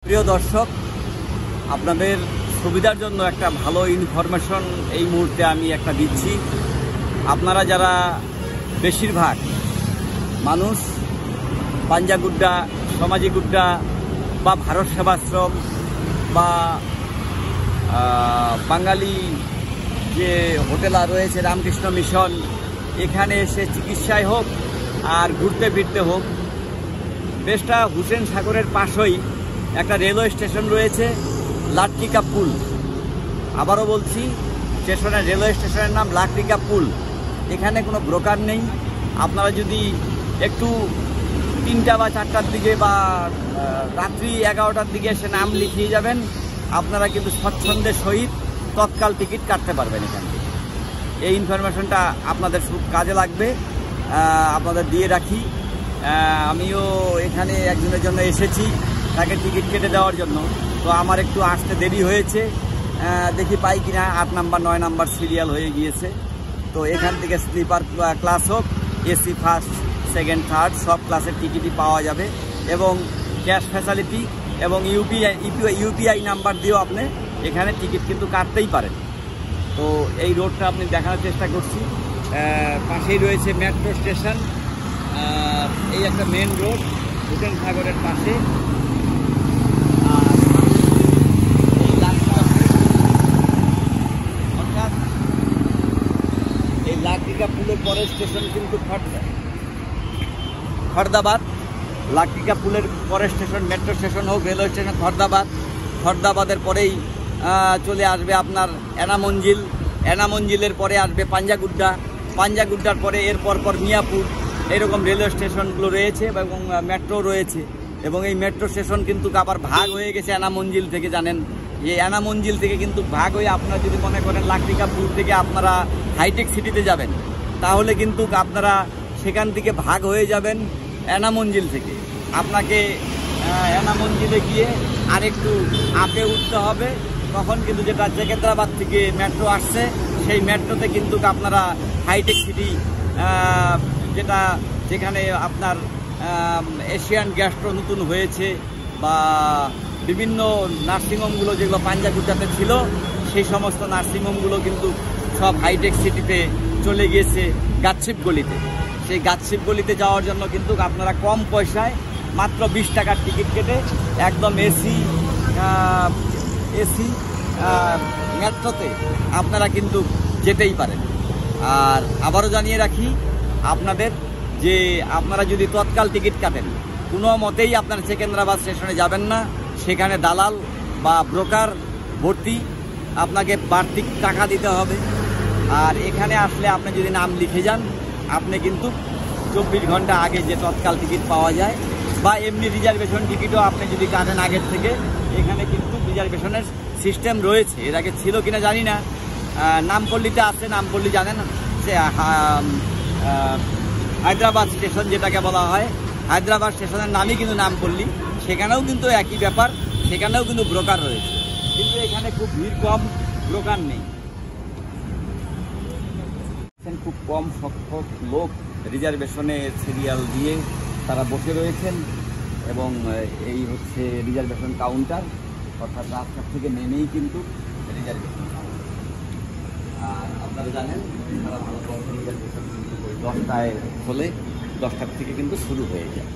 প্রিয় দর্শক, আপনাদের সুবিধার জন্য একটা ভালো ইনফরমেশন এই মুহূর্তে আমি একটা দিচ্ছি। আপনারা যারা বেশিরভাগ মানুষ পাঞ্জাগুড্ডা, সমাজিগুড্ডা বা ভারত সেবাশ্রম বা বাঙালি যে হোটেল রয়েছে রামকৃষ্ণ মিশন, এখানে এসে চিকিৎসায় হোক আর ঘুরতে ফিরতে হোক, বেশটা হুসেন সাগরের পাশেই একটা রেলওয়ে স্টেশন রয়েছে, লাকড়িকা পুল। আবারও বলছি, রেলওয়ে স্টেশনের নাম লাকড়িকা পুল। এখানে কোনো ব্রোকার নেই। আপনারা যদি একটু 3টা বা 4টার দিকে বা রাত্রি 11টার দিকে এসে নাম লিখিয়ে যাবেন, আপনারা কিন্তু স্বচ্ছন্দের সহিত তৎকাল টিকিট কাটতে পারবেন এখান থেকে। এই ইনফরমেশনটা আপনাদের খুব কাজে লাগবে, আপনাদের দিয়ে রাখি। আমিও এখানে একজনের জন্য এসেছি, তাকে টিকিট কেটে দেওয়ার জন্য। তো আমার একটু আসতে দেরি হয়েছে, দেখি পাই কিনা। 8 নাম্বার 9 নাম্বার সিরিয়াল হয়ে গিয়েছে। তো এখান থেকে স্লিপার ক্লাস হোক, এসি ফার্স্ট, সেকেন্ড, থার্ড সব ক্লাসের টিকিটই পাওয়া যাবে এবং ক্যাশ ফ্যাসিলিটি এবং ইউপিআই নাম্বার দিয়েও আপনি এখানে টিকিট কিন্তু কাটতেই পারেন। তো এই রোডটা আপনি দেখানোর চেষ্টা করছি। পাশেই রয়েছে মেট্রো স্টেশন। এই একটা মেন রোড হুসেন সাগরের পাশে। অর্থাৎ এই লাকড়িকা পুলের পরের স্টেশন কিন্তু খর্দাবাদ। লাকড়িকা পুলের পরের স্টেশন মেট্রো স্টেশন হোক, রেলওয়ে স্টেশন খর্দাবাদ। খর্দাবাদের পরেই চলে আসবে আপনার এনামঞ্জিল। এনামঞ্জিলের পরে আসবে পাঞ্জাগুড্ডা। পাঞ্জাগুড্ডার পরে এর পর মিয়াপুর। এরকম রেলওয়ে স্টেশনগুলো রয়েছে এবং মেট্রো রয়েছে। এবং এই মেট্রো স্টেশন কিন্তু আবার ভাগ হয়ে গেছে এনামঞ্জিল থেকে। জানেন যে এনামঞ্জিল থেকে কিন্তু ভাগ হয়ে আপনারা যদি মনে করেন লাকড়িকা পুল থেকে আপনারা হাইটেক সিটিতে যাবেন, তাহলে কিন্তু আপনারা সেখান থেকে ভাগ হয়ে যাবেন এনামঞ্জিল থেকে। আপনাকে এনামঞ্জিলে গিয়ে আরেকটু আপে উঠতে হবে। তখন কিন্তু যেটা সেকেন্দ্রাবাদ থেকে মেট্রো আসছে, সেই মেট্রোতে কিন্তু আপনারা হাইটেক সিটি, যেখানে আপনার এশিয়ান গ্যাস্ট্রো নতুন হয়েছে বা বিভিন্ন নার্সিংহোমগুলো যেগুলো পাঞ্জাগুড্ডাতে ছিল, সেই সমস্ত নার্সিংহোমগুলো কিন্তু সব হাইটেক সিটিতে চলে গিয়েছে গাছিপ গলিতে। সেই গাছিপ গলিতে যাওয়ার জন্য কিন্তু আপনারা কম পয়সায় মাত্র 20 টাকার টিকিট কেটে একদম এসি মেট্রোতে আপনারা কিন্তু যেতেই পারেন। আর আবারও জানিয়ে রাখি আপনাদের যে আপনারা যদি তৎকাল টিকিট কাটেন, কোনো মতেই আপনারা সেকেন্দ্রাবাদ স্টেশনে যাবেন না। সেখানে দালাল বা ব্রোকার ভর্তি, আপনাকে বাড়তি টাকা দিতে হবে। আর এখানে আসলে আপনি যদি নাম লিখে যান, আপনি কিন্তু 24 ঘন্টা আগে যে তৎকাল টিকিট পাওয়া যায় বা এমনি রিজার্ভেশন টিকিটও আপনি যদি কাটেন আগের থেকে, এখানে কিন্তু রিজার্ভেশনের সিস্টেম রয়েছে। এর আগে ছিল কিনা জানি না। নামপল্লিতে আছে, নামপল্লি জানেন, সে হায়দ্রাবাদ স্টেশন যেটাকে বলা হয়, হায়দ্রাবাদ স্টেশনের নামই কিন্তু নামপল্লি। সেখানেও কিন্তু একই ব্যাপার, সেখানেও কিন্তু ব্রোকার রয়েছে, কিন্তু এখানে খুব ভিড় কম, ব্রোকার নেই। খুব কম সংখ্যক লোক রিজার্ভেশনে সিরিয়াল দিয়ে তারা বসে রয়েছেন এবং এই হচ্ছে রিজার্ভেশন কাউন্টার। অর্থাৎ রাস্তার থেকে নেমেই কিন্তু রিজার্ভেশন কাউন্টার। আর আপনারা জানেন সারা ভারতবর্ষে রিজার্ভেশন কিন্তু 10টায় খোলে, 10টার থেকে কিন্তু শুরু হয়ে যায়।